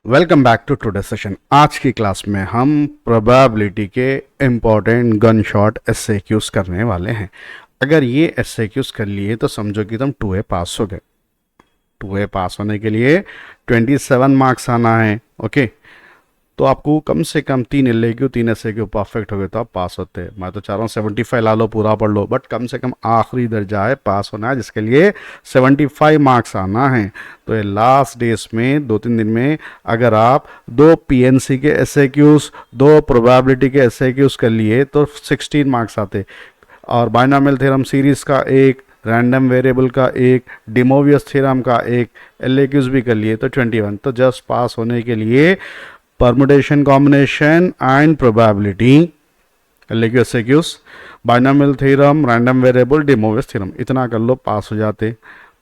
Welcome back to today session. आज की class में हम प्रोबेबिलिटी के इम्पोर्टेंट गन शॉट एसएक्यूज करने वाले हैं। अगर ये एसएक्यूज कर लिए तो समझो कि तुम 2A पास हो गए। 2A पास होने के लिए 27 मार्क्स आना है। ओके, तो आपको कम से कम 3 LAQ 3 SAQ परफेक्ट हो गए तो आप पास होते हैं। मैं तो चाह रहा हूँ 75 ला लो, पूरा पढ़ लो, बट कम से कम आखिरी दर्जा है, पास होना है, जिसके लिए 75 मार्क्स आना है। तो ये लास्ट डेज में 2-3 दिन में अगर आप 2 PNC के SAQs 2 प्रोबेबिलिटी के SAQs कर लिए तो 16 मार्क्स आते, और बाइनॉमियल थ्योरम सीरीज का एक, रैंडम वेरिएबल का एक, डिमोवियस थ्योरम का एक, LAQs भी कर लिए तो 21। तो जस्ट पास होने के लिए permutation combination and probability, LAQ SAQs, binomial theorem, random variable, De Moivre's theorem, इतना कर लो, पास हो जाते।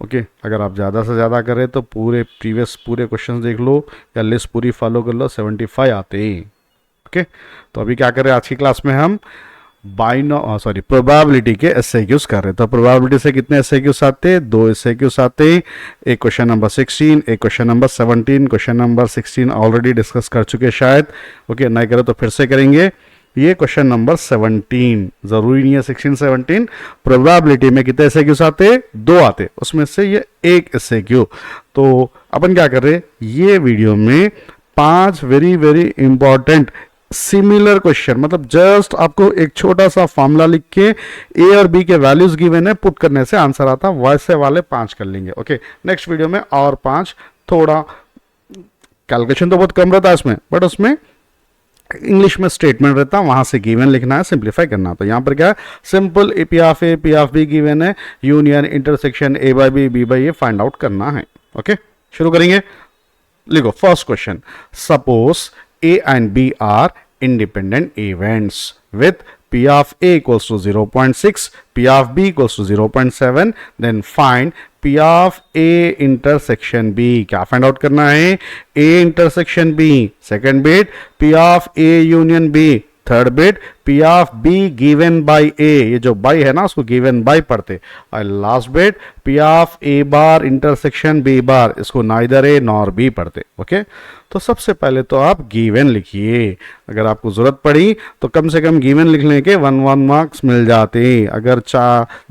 ओके, अगर आप ज़्यादा से ज़्यादा करें तो पूरे क्वेश्चंस देख लो या लिस्ट पूरी फॉलो कर लो, 75 आते। ओके, तो अभी क्या करें, आज की क्लास में हम प्रोबेबिलिटी के SAQs कर रहे हैं। तो प्रोबेबिलिटी से कितने SAQs आते? 2 SAQs आते। एक क्वेश्चन नंबर 16, एक question number 17। Question number 16 already discuss कर चुके शायद। ओके, नहीं करे तो फिर से करेंगे। ये क्वेश्चन नंबर 17, जरूरी नहीं है 16 17। प्रोबेबिलिटी में कितने SAQs आते? 2 आते, उसमें से ये एक SAQ। तो अपन क्या कर रहे हैं, ये वीडियो में 5 very very important similar question, मतलब जस्ट आपको एक छोटा सा फॉर्मूला लिख के A और B के वैल्यूज गिवन है, पुट करने से आंसर आता, वैसे वाले 5 कर लेंगे। ओके, नेक्स्ट वीडियो में और 5, थोड़ा कैलकुलेशन तो बहुत कम रहता है इसमें, बट उसमें इंग्लिश में स्टेटमेंट रहता है, वहां से गिवन लिखना है, सिंप्लीफाई करना। तो यहां पर क्या है, simple P of A P of B given है, union intersection A by B B by A find out करना है। ओके, शुरू करेंगे। लिखो first question, suppose A and B are independent events with P of A equals to 0.6, P of B equals to 0.7, then find P of A intersection B। क्या find out करना है? A intersection B, second bit P of A union B, third bit P of B given by A, ये जो by है ना उसको given by पढ़ते, और last bit P of A bar intersection B बार, इसको नाइदर A नॉर B पढ़ते। Okay, तो सबसे पहले तो आप गिवन लिखिए। अगर आपको जरूरत पड़ी तो कम से कम गिवन लिखने के 1 मार्क्स मिल जाते। अगर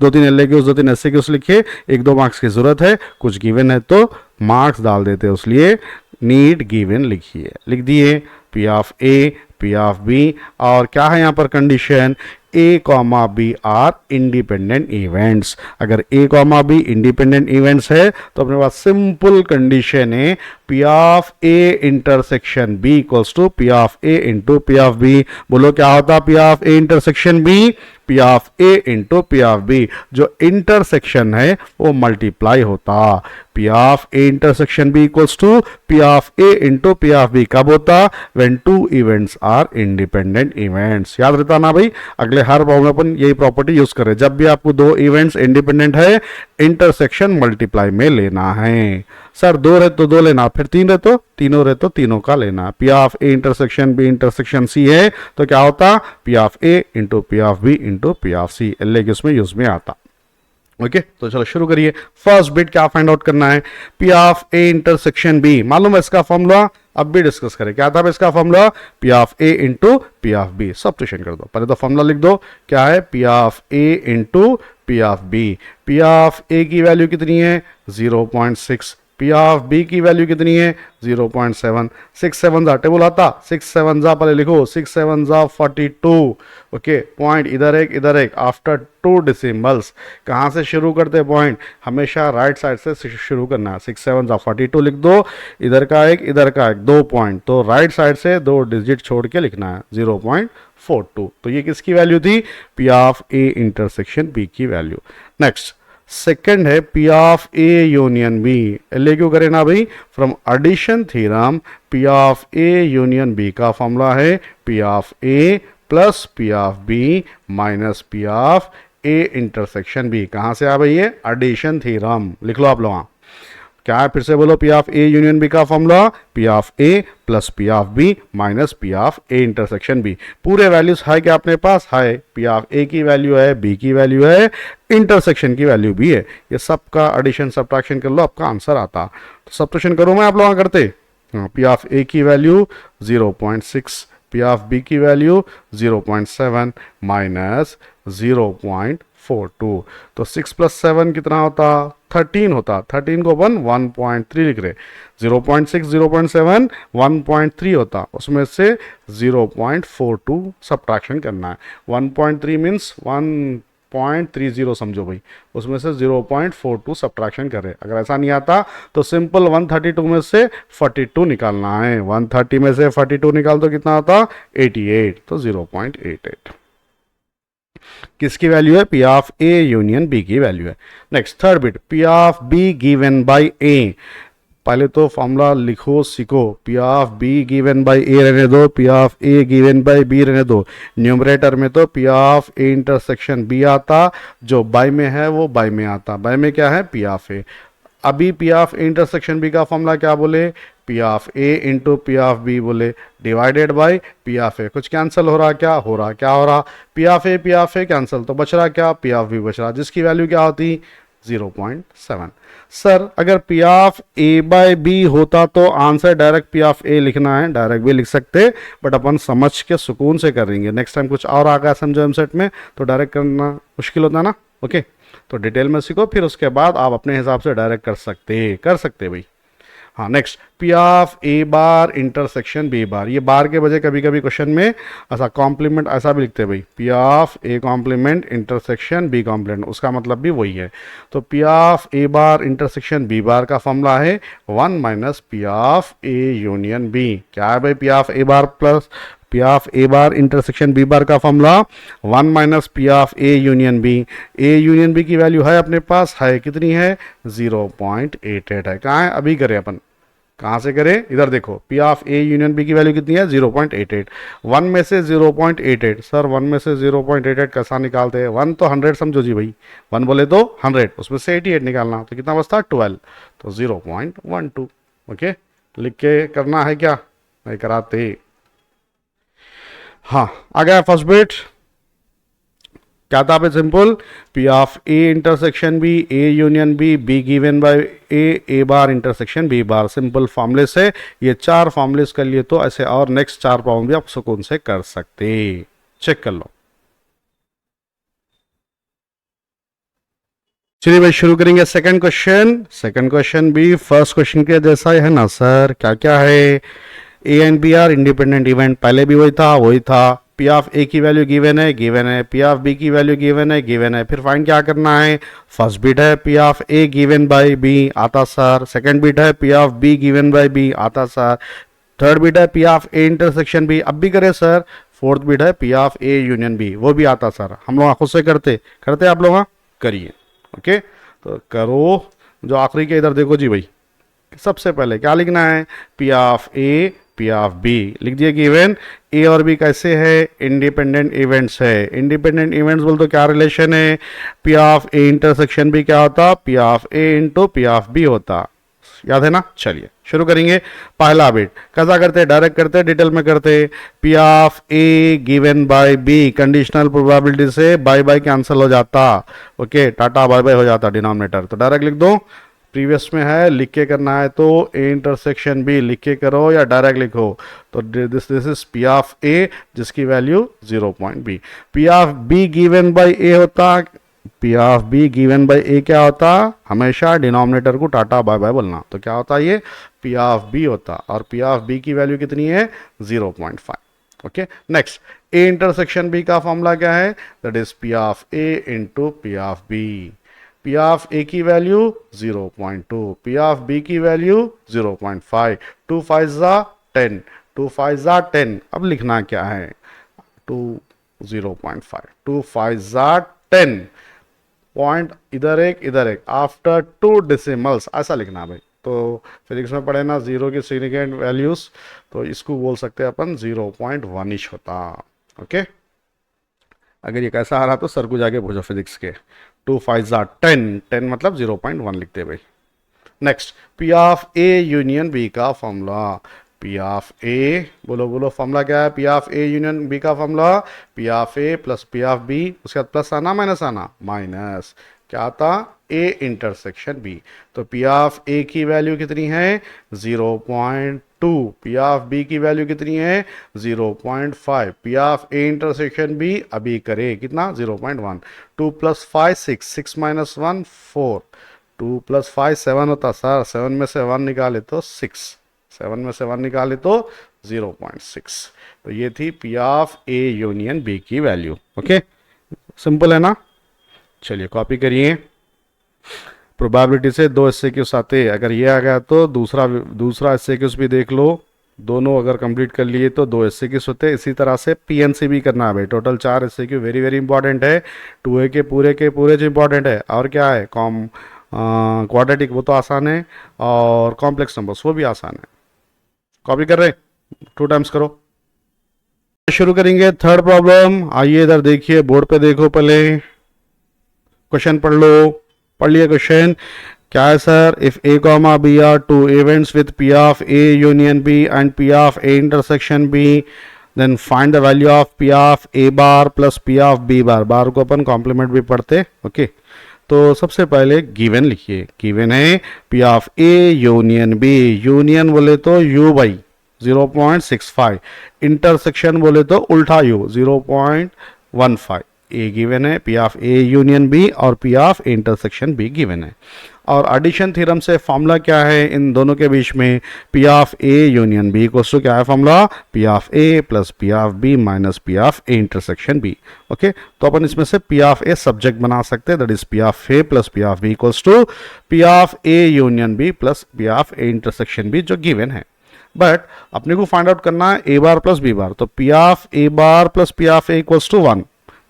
2-3 LAQs 2-3 SAQs लिखे, 1-2 मार्क्स की जरूरत है, कुछ गिवन है तो मार्क्स डाल देते, उसलिए नीड गिवन लिखिए। लिख दिए P of A P of B, और क्या है यहाँ पर condition, A comma B are independent events. अगर A comma B independent events है तो अपने पास सिंपल कंडीशन है P of A intersection B equals to P of A into P of B। बोलो क्या होता P of A intersection B? P of A into P of B, जो intersection है वो मल्टीप्लाई होता। P of A intersection B equals to P of A into P of B कब होता? When 2 events are independent events. याद रहता ना भाई, अगले हर भाव में अपन यही प्रॉपर्टी यूज कर रहे हैं। जब भी आपको 2 इवेंट्स इंडिपेंडेंट है, इंटरसेक्शन मल्टीप्लाई में लेना है। सर 2 रहे तो 2 लेना, फिर 3 रहे तो तीनों रहे तो तीनों का लेना। P of A intersection B intersection C है तो क्या होता? P of A into P of B into P of C, LAQs में यूज में आता। ओके, तो चलो शुरू करिए। फर्स्ट बिट क्या फाइंड आउट करना है? P of A intersection B, मालूम है इसका फॉर्मूला, अब भी डिस्कस करें। क्या था इसका formula? P of A into P of B। Substitution कर दो, पहले तो फॉर्मूला लिख दो। क्या है? P of A into P of B। P of A की वैल्यू कितनी है? 0.6। P ऑफ B की वैल्यू कितनी है? 0.7। 6 7 जा टेबल आता, 6 7 जा पहले लिखो, 6 7 जा 42। ओके, पॉइंट इधर एक इधर एक, आफ्टर 2 डिसिमल्स। कहाँ से शुरू करते पॉइंट? हमेशा राइट साइड से शुरू करना है। 6 7 जा 42 लिख दो, इधर का एक इधर का एक, 2 पॉइंट, तो राइट साइड से 2 डिजिट छोड़ के लिखना है, 0.42। तो ये किसकी वैल्यू थी? P of A intersection B की वैल्यू। नेक्स्ट सेकंड है P of A union B। LAQ करें ना भाई, from addition theorem P of A union B का फॉर्मूला है P of A plus P of B minus P of A intersection B। कहाँ से आ भाई? ये एडिशन थ्योरम, लिख लो आप लोग। क्या है? फिर से बोलो, P of A union B का formula P of A plus P of B minus P of A intersection B। पूरे वैल्यूज है क्या अपने पास? है। P ऑफ A की वैल्यू है, B की वैल्यू है, इंटरसेक्शन की वैल्यू भी है। ये सबका एडिशन सब्ट्रैक्शन कर लो, आपका आंसर आता। तो सब्ट्रैक्शन करो, मैं आप लोग करते पी ऑफ ए की वैल्यू 0.6, पी ऑफ बी की वैल्यू 0.7 माइनस 0.42, तो 6 + 7 कितना होता, 13 होता। 13 को 1.3 लिख रहे, 0.6 0.7 1.3 होता, उसमें से 0.42 सब्ट्रैक्शन करना है। 1.3 मीन्स 1.30 समझो भाई, उसमें से 0.42 सब्ट्रैक्शन करें। अगर ऐसा नहीं आता तो सिंपल 132 में से 42 निकालना है। 130 में से 42 निकाल तो कितना होता, 88, तो 0.88 किसकी वैल्यू है, P of A union B की वैल्यू है। Next third bit, P of B given by A. पहले तो फॉर्मूला लिखो सीखो, P of B given by A रहने दो, P of A given by B रहने दो। न्यूमरेटर में तो P of A intersection B आता, जो बाय में है वो बाय में आता। बाय में क्या है, पी ऑफ ए। अभी P of A intersection B का फॉर्मूला क्या बोले, P of A into P of B बोले, divided by P of A. कुछ कैंसिल हो रहा, क्या हो रहा, क्या हो रहा, पी ऑफ ए कैंसिल, तो बच रहा क्या, पी ऑफ बी बच रहा, जिसकी वैल्यू क्या होती, 0.7। सर अगर P of A by B होता तो answer direct P of A लिखना है, डायरेक्ट भी लिख सकते, बट अपन समझ के सुकून से करेंगे। नेक्स्ट टाइम कुछ और आ गया समझो एमसेट में तो डायरेक्ट करना मुश्किल होता है ना। ओके, तो डिटेल में सीखो, फिर उसके बाद आप अपने हिसाब से डायरेक्ट कर सकते भाई। हाँ, next P of A bar intersection B bar. ये बार के बजाय कभी कभी क्वेश्चन में ऐसा कॉम्प्लीमेंट ऐसा भी लिखते हैं भाई, P of A complement intersection B complement, उसका मतलब भी वही है। तो P of A bar intersection B bar का फॉर्मूला है 1 minus P of A union B. क्या है भाई, P of A bar plus P of A bar intersection B bar का formula 1 minus P of A union B. A union B की value है अपने पास, है कितनी है, 0.88 है। कहाँ है, अभी करें अपन, कहाँ से करें, इधर देखो, P of A union B की वैल्यू कितनी है, 0.88। 1 में से 0.88, सर 1 में से 0.88 कैसा निकालते हैं, 1 तो 100 समझो जी भाई, 1 बोले तो 100, उसमें से 88 निकालना, तो कितना बचता, 12, तो 0.12। ओके, लिख के करना है क्या, नहीं कराते। हाँ, आ गया फर्स्ट बिट, क्या था पे simple, P of A intersection B, A union B, B given by A bar intersection B bar. Simple फॉर्मूले से ये 4 फॉर्मूलेस कर लिए तो ऐसे और नेक्स्ट 4 प्रॉब्लम भी आप सुकून से कर सकते, चेक कर लो। चलिए भाई शुरू करेंगे सेकंड क्वेश्चन। सेकंड क्वेश्चन भी फर्स्ट क्वेश्चन के जैसा है ना सर, क्या क्या है, A and B are independent event, पहले भी वही था। पी ऑफ ए की वैल्यू गिवन है, पी ऑफ बी की वैल्यू गिवन है। फिर फाइंड क्या करना है, फर्स्ट बिट है P of A given by B, आता सर। सेकंड बिट है P of B given by B, आता सर। थर्ड बिट है P of A intersection B, अब भी करे सर। फोर्थ बिट है P of A union B, वो भी आता सर। हम लोग खुद से करते आप लोग करिए। ओके, तो करो। जो आखिरी के इधर देखो जी भाई, सबसे पहले क्या लिखना है, P of A P of B लिख दिए गिवन। ए और बी कैसे है, इंडिपेंडेंट इवेंट्स है। इंडिपेंडेंट इवेंट्स बोल तो क्या रिलेशन है, P of A intersection B क्या होता, P of A into P of B होता, याद है ना। चलिए शुरू करेंगे। पहला बिट कैसा करते, डायरेक्ट करते, डिटेल में करते। P of A given by B, conditional probability से बाय बाय कैंसिल हो जाता। ओके, टाटा बाय बाय हो जाता डिनोमिनेटर, तो डायरेक्ट लिख दो। प्रीवियस में है, लिख के करना है तो ए इंटरसेक्शन बी लिख के करो या डायरेक्ट लिखो। तो this is P of A जिसकी value 0.b। P of B given by A होता, P of B given by A क्या होता, हमेशा डिनोमिनेटर को टाटा बाय बाय बोलना, तो क्या होता ये पी ऑफ बी होता। और पी ऑफ बी की वैल्यू कितनी है, 0.5। Okay, next A intersection B का फॉर्मूला क्या है, that is P of A into P of B. P of A की वैल्यू 0.2, पी ऑफ बी की वैल्यू 0.5, 2 5 जा 10, 2 5 जा 10। अब लिखना क्या है, 0.5, 2 5 जा 10, पॉइंट इधर एक आफ्टर 2 डेसिमल्स, ऐसा लिखना भाई। तो फिजिक्स में पढ़े ना जीरो की सिग्निफिकेंट वैल्यूज, तो इसको बोल सकते हैं अपन 0.1 होता। ओके, अगर ये कैसा आ रहा तो सर को जाके पूछो फिजिक्स के। 2 5 जा 10, 10 मतलब 0.1 लिखते भाई। Next P of A union B का फॉर्मूला, पी ऑफ ए बोलो फॉर्मूला क्या है, P of A union B का formula P of A plus P of B, उसके बाद प्लस आना माइनस आना, माइनस क्या आता ए इंटरसेक्शन बी। तो पी ऑफ ए की वैल्यू कितनी है 0.2, पी ऑफ बी की वैल्यू कितनी है 0.5, P of A intersection B अभी करे कितना 0.1, 2 + 5 6, 6 - 1 4, 2 + 5 7 होता सर, 7 में से 1 निकाले तो 6, 7 में से 1 निकाले तो 0.6। तो ये थी P of A union B की वैल्यू। ओके, सिंपल है ना। चलिए कॉपी करिए। प्रोबेबिलिटी से 2 SAQs आते हैं, अगर ये आ गया तो दूसरा SAQs भी देख लो। दोनों अगर कंप्लीट कर लिए तो 2 SAQs होते हैं। इसी तरह से PNC भी करना है भाई। Total 4 SAQ very very important है। 2A के पूरे जो इंपॉर्टेंट है। और क्या है क्वाड्रेटिक वो तो आसान है, और कॉम्प्लेक्स नंबर्स वो भी आसान है। कॉपी कर रहे 2 टाइम्स करो। शुरू करेंगे थर्ड प्रॉब्लम। आइए इधर देखिए, बोर्ड पे देखो, पहले क्वेश्चन पढ़ लो। पढ़ लिया क्वेश्चन। क्या है sir? If A comma B are two events with P of A union B and P of A intersection B, then find the value of P of A bar plus P of B bar. Bar को अपन complement भी पढ़ते। Okay, तो सबसे पहले given लिखिए। Given है P of A union B. Union बोले तो यू बाई 0.65, इंटरसेक्शन बोले तो उल्टा यू 0.15। ए गिवन है, P of A union B और P of A intersection B given है। और एडिशन थ्योरम से फॉर्मूला क्या है इन दोनों के बीच में? P of A union B equals to क्या है formula? P of A plus P of B minus P of A intersection B. Okay, तो अपन इसमें से पी ऑफ ए सब्जेक्ट बना सकते हैं, that is P of A plus P of B equals to P of A union B plus P of A intersection B, जो given है। But अपने को फाइंड आउट करना है ए बार प्लस बी बार। तो P of A bar plus P of A equals to 1,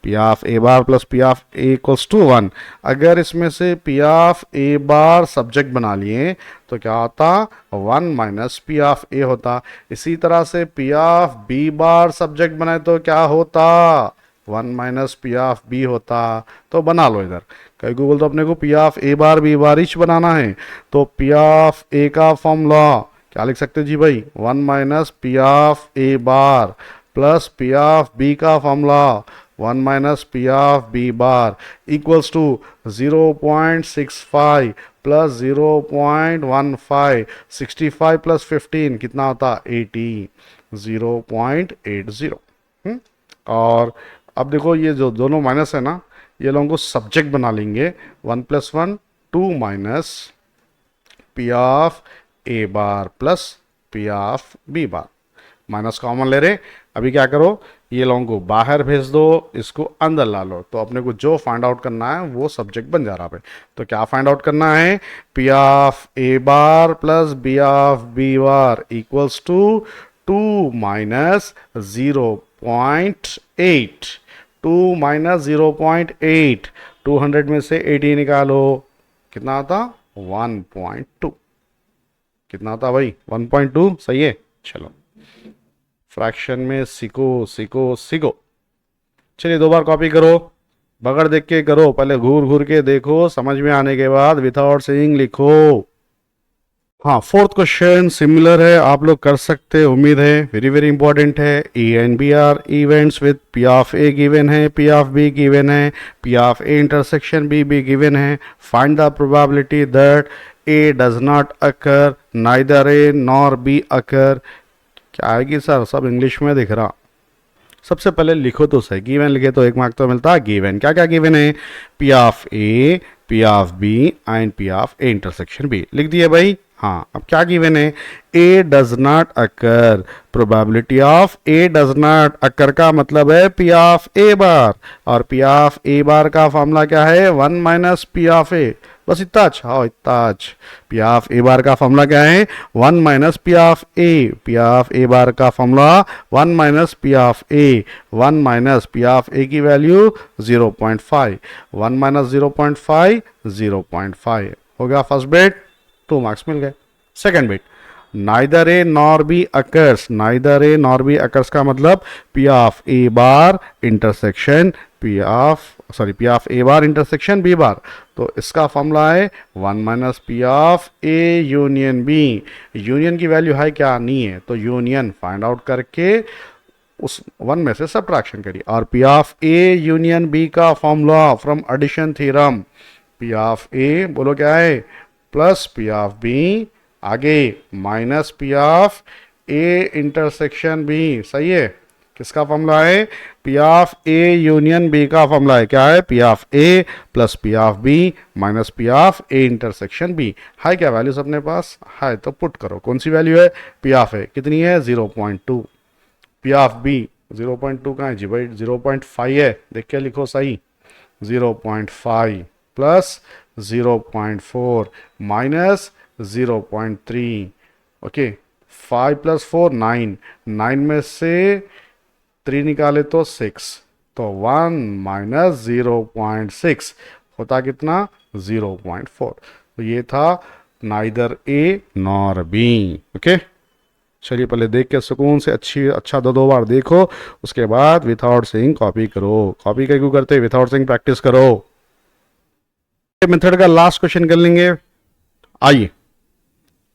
P of A bar plus P of A equals to 1। अगर इसमें से P of A bar subject बना लिए तो क्या होता? 1 माइनस पी ऑफ ए होता। इसी तरह से P of B bar subject बनाए तो क्या होता? 1 माइनस पी ऑफ बी होता। तो बना लो इधर। कई गूगल तो अपने को P of A bar B bar each बनाना है, तो पी ऑफ ए का फॉर्मूला क्या लिख सकते जी भाई? 1 minus P of A bar plus P of B का formula 1 minus P of B bar equals to 0.65 plus 0.15, 65 plus 15 कितना होता? 80, 0.80। और अब देखो ये जो दोनों माइनस है ना, ये लोगों को सब्जेक्ट बना लेंगे। 1 + 1 2 minus P of A bar plus P of B bar, minus common ले रहे। अभी क्या करो, ये लोगों को बाहर भेज दो, इसको अंदर ला लो। तो अपने को जो फाइंड आउट करना है वो सब्जेक्ट बन जा रहा है। तो क्या फाइंड आउट करना है? P of A bar plus B of B bar equals to 2 minus 0.8, 2 minus 0.8, 200 में से 80 निकालो, कितना आता? 1.2। कितना आता भाई? 1.2। सही है। चलो फ्रैक्शन में सीखो। चलिए 2 बार कॉपी करो, बगड़ देख के करो, पहले घूर घूर के देखो, समझ में आने के बाद विदाउट सीइंग लिखो। हाँ, 4th क्वेश्चन सिमिलर है, आप लोग कर सकते हैं, उम्मीद है। वेरी वेरी इंपॉर्टेंट है। A and B are events with P of A given है, पी ऑफ बी गिवन है, P of A intersection B भी गिवन है। Find the probability that A does not occur, neither A nor B occur. क्या आएगी sir? सब English में दिख रहा। सबसे पहले लिखो तो सही। गिवन लिखे तो 1 मार्क तो मिलता है। गिवन क्या क्या गिवन है? P of A, P of B and P of A intersection B लिख दिए भाई। हाँ, अब क्या गिवन है? A does not occur. Probability of A does not occur का मतलब है पी ऑफ ए बार, और पी ऑफ ए बार का फॉर्मूला क्या है? 1 माइनस पी ऑफ ए। बस इतना अच्छा हो, इतना अच्छा। पी ऑफ ए बार का फॉर्मूला क्या है? 1 minus P of A. P of A bar का formula 1 minus P of A. 1 minus P of A की वैल्यू 0.5, 1 माइनस 0.5 0.5 हो गया फर्स्ट बिट, 2 मार्क्स मिल गए। Second bit, neither A nor B occurs. Neither A nor B occurs का मतलब P of A bar intersection P of A bar intersection B bar. तो इसका formula है 1 minus P of A union B. Union की value है क्या? नहीं है, तो यूनियन फाइंड आउट करके उस 1 में से सब्ट्रैक्शन करिए। और P of A union B का formula from addition theorem P of A बोलो क्या है, प्लस पी ऑफ बी, आगे minus P of A intersection B, सही है। किसका फॉर्मूला है, P of A union B का फॉर्मूला है, क्या है, P of A plus P of B minus P of A intersection B. है क्या वैल्यूज अपने पास, है तो पुट करो। कौन सी वैल्यू है, पी ऑफ ए कितनी है 0.2, पी ऑफ बी 0.2 कहाँ है जी भाई, 0.5 है, देख के लिखो सही, 0.5 प्लस 0.4 माइनस 0.3, ओके 5 प्लस 4 9, 9 में से 3 निकाले तो 6, तो 1 माइनस 0.6 होता कितना 0.4। तो ये था neither A nor B, okay. चलिए पहले देख के सुकून से अच्छा दो बार देखो, उसके बाद विदाउट सेइंग कॉपी करो। कॉपी क्यों करते, विदाउट सेइंग प्रैक्टिस करो। मेथड का लास्ट क्वेश्चन कर लेंगे, आइए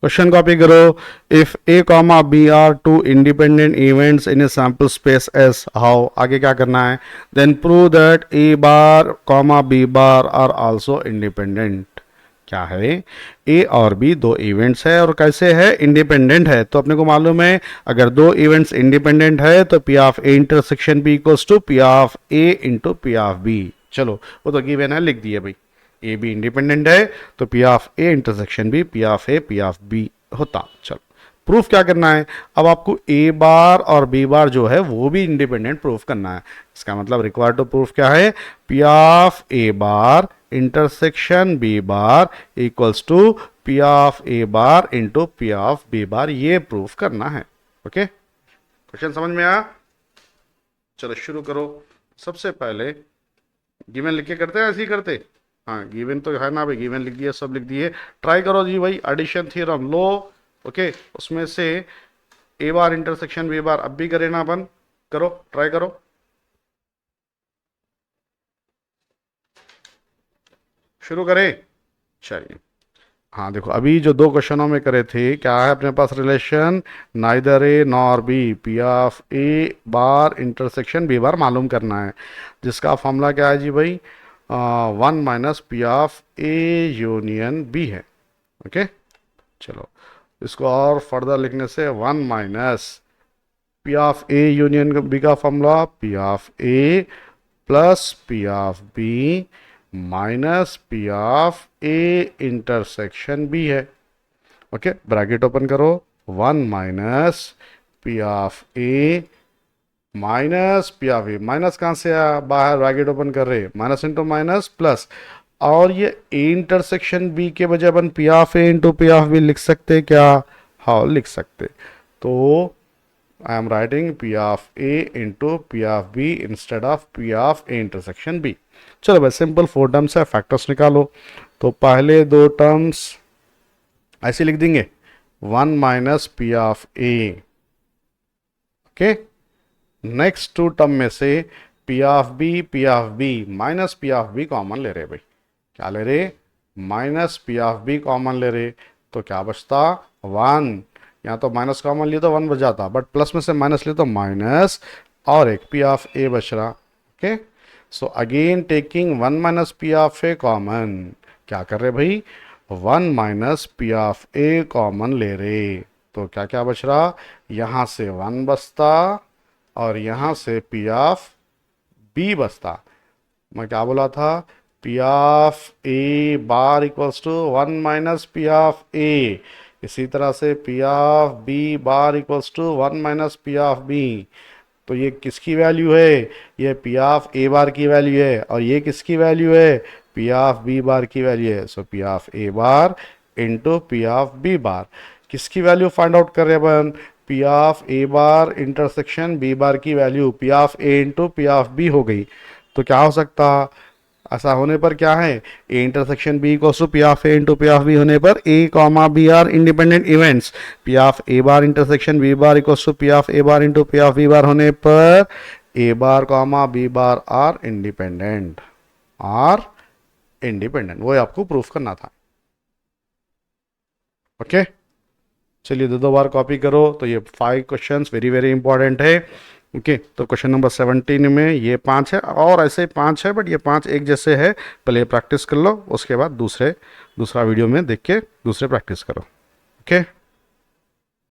क्वेश्चन कॉपी करो। If A comma B are two independent events in a sample space S, how, आगे क्या करना है, then prove that A bar comma B bar are also independent. क्या है, ए और बी दो इवेंट्स है और कैसे है, इंडिपेंडेंट है। तो अपने को मालूम है अगर दो इवेंट्स इंडिपेंडेंट है तो P of A intersection B equals to P of A into P of B. चलो वो तो गिवन है, लिख दिए भाई, ए बी इंडिपेंडेंट है तो P of A intersection B P of A P of B होता। चलो प्रूफ क्या करना है, अब आपको ए बार और बी बार जो है वो भी इंडिपेंडेंट प्रूफ करना है। इसका मतलब रिक्वायर्ड टू प्रूफ क्या है, P of A bar intersection B bar equals to P of A bar into P of B bar, ये प्रूफ करना है। ओके, क्वेश्चन समझ में आया। चलो शुरू करो। सबसे पहले गिवन लिख के करते हैं, ऐसे ही करते, हाँ गिवन तो है ना भाई, गिवन लिख दिए, सब लिख दिए। ट्राई करो जी भाई, एडिशन थ्योरम लो, ओके, उसमें से ए बार इंटरसेक्शन बी बार अब भी करे ना अपन, करो ट्राई करो। शुरू करें, चलिए। हाँ देखो अभी जो दो क्वेश्चनों में करे थे, क्या है अपने पास relation, neither A nor B, P of A bar intersection B bar मालूम करना है, जिसका फॉर्मूला क्या है जी भाई, 1 minus P of A union B है। ओके चलो इसको और फर्दर लिखने से 1 minus P of A union B का formula P of A plus P of B minus P of A intersection B है। ओके ब्रैकेट ओपन करो, 1 minus P of A minus P of A, minus कहाँ से आया, बाहर bracket open कर रहे, minus into minus plus, और ये ए इंटरसेक्शन बी के बजाय अपन P of A into P of B लिख सकते क्या, हाँ लिख सकते। तो I am writing P of A into P of B instead of P of A intersection B. चलो भाई सिंपल 4 टर्म्स है, फैक्टर्स निकालो। तो पहले दो टर्म्स ऐसे लिख देंगे, 1 minus P of A, okay, next two term में से P of B minus P of B common ले रहे भाई, क्या ले रहे, minus P of B common ले रहे, तो क्या बचता 1, यहाँ तो माइनस कॉमन लिए तो 1 बच जाता, बट प्लस में से माइनस लिए तो माइनस, और एक पी ऑफ ए बच रहा। Okay so again taking 1 minus P of A common, क्या कर रहे भाई 1 minus P of A common ले रहे, तो क्या क्या बच रहा, यहाँ से 1 बचता और यहाँ से पी ऑफ बी बचता। मैं क्या बोला था, P of A bar equals to 1 minus P of A, इसी तरह से P of B bar equals to 1 minus P of B. तो ये किसकी वैल्यू है, ये पी ऑफ ए बार की वैल्यू है, और ये किसकी वैल्यू है, पी ऑफ बी बार की वैल्यू है। So P of A bar into P of B bar, किसकी वैल्यू फाइंड आउट कर रहे हैं अपन, P of A bar intersection B bar की value P of A into P of B हो गई। तो क्या हो सकता, ऐसा होने पर क्या है, A intersection B equals to P of A into P of B होने पर A comma B are independent events, P of A bar intersection B bar equals to P of A bar into P of B bar होने पर A bar comma B bar are independent, वो आपको proof करना था। Okay चलिए दो बार copy करो। तो ये 5 क्वेश्चंस वेरी वेरी इंपॉर्टेंट है। ओके तो क्वेश्चन नंबर 17 में ये 5 है और ऐसे 5 है, बट ये 5 एक जैसे है। पहले प्रैक्टिस कर लो, उसके बाद दूसरा वीडियो में देख के दूसरे प्रैक्टिस करो। ओके।